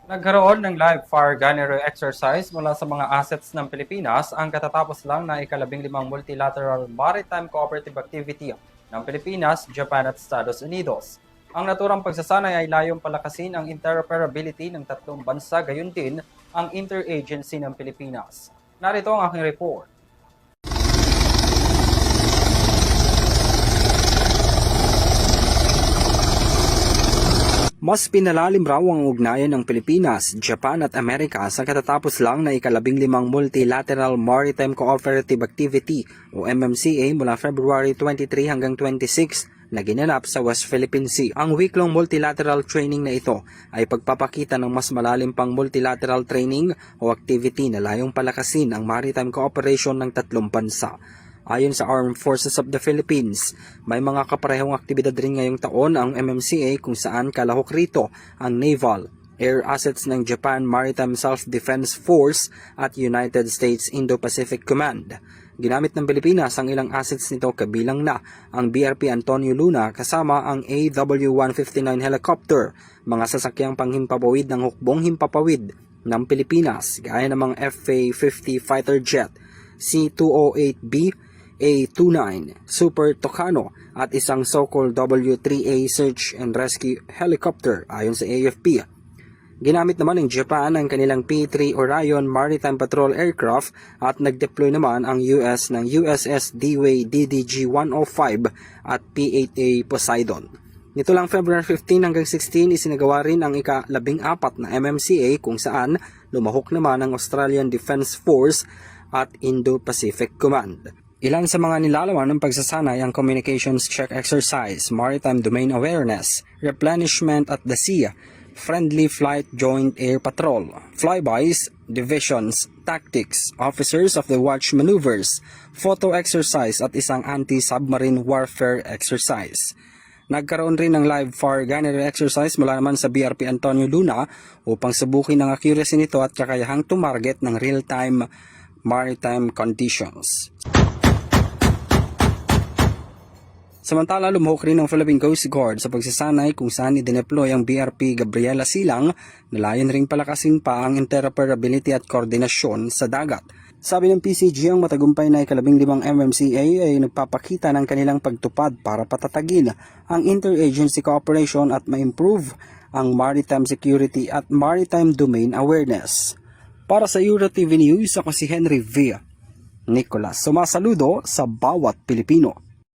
Nagkaroon ng live fire gunnery exercise mula sa mga assets ng Pilipinas ang katatapos lang na ika-15 multilateral maritime cooperative activity ng Pilipinas, Japan at Estados Unidos. Ang naturang pagsasanay ay layong palakasin ang interoperability ng tatlong bansa, gayon din ang interagency ng Pilipinas. Narito ang aking report. Mas pinalalim raw ang ugnayan ng Pilipinas, Japan at Amerika sa katatapos lang na ika-15 Multilateral Maritime Cooperative Activity o MMCA mula February 23 hanggang 26 na ginanap sa West Philippine Sea. Ang week-long multilateral training na ito ay pagpapakita ng mas malalim pang multilateral training o activity na layong palakasin ang maritime cooperation ng tatlong bansa. Ayon sa Armed Forces of the Philippines, may mga kaparehong aktibidad rin ngayong taon ang MMCA kung saan kalahok rito ang naval, air assets ng Japan Maritime Self-Defense Force at United States Indo-Pacific Command. Ginamit ng Pilipinas ang ilang assets nito kabilang na ang BRP Antonio Luna kasama ang AW-159 helicopter, mga sasakyang panghimpapawid ng hukbong himpapawid ng Pilipinas gaya ng mga FA-50 fighter jet, C-208B, A-29, Super Tucano at isang Sokol W-3A Search and Rescue Helicopter ayon sa AFP. Ginamit naman ng Japan ang kanilang P-3 Orion Maritime Patrol Aircraft at nag-deploy naman ang US ng USS Dewey DDG-105 at P-8A Poseidon. Nito lang February 15 hanggang 16 isinagawa rin ang ika-14 na MMCA kung saan lumahok naman ang Australian Defence Force at Indo-Pacific Command. Ilan sa mga nilalaman ng pagsasanay ang Communications Check Exercise, Maritime Domain Awareness, Replenishment at the Sea, Friendly Flight Joint Air Patrol, Flybys, Divisions, Tactics, Officers of the Watch Maneuvers, Photo Exercise at isang Anti-Submarine Warfare Exercise. Nagkaroon rin ng live fire gunnery exercise mula naman sa BRP Antonio Luna upang subukin ang accuracy nito at kakayahang tumarget ng real-time maritime conditions. Samantala, lumuhok rin ang Philippine Coast Guard sa pagsasanay kung saan idineploy ang BRP Gabriela Silang na layon ring palakasin pa ang interoperability at koordinasyon sa dagat. Sabi ng PCG, ang matagumpay na ika-15 MMCA ay nagpapakita ng kanilang pagtupad para patatagin ang interagency cooperation at ma-improve ang maritime security at maritime domain awareness. Para sa EuroTV News, ako si Henry V. Nicolas. Sumasaludo sa bawat Pilipino.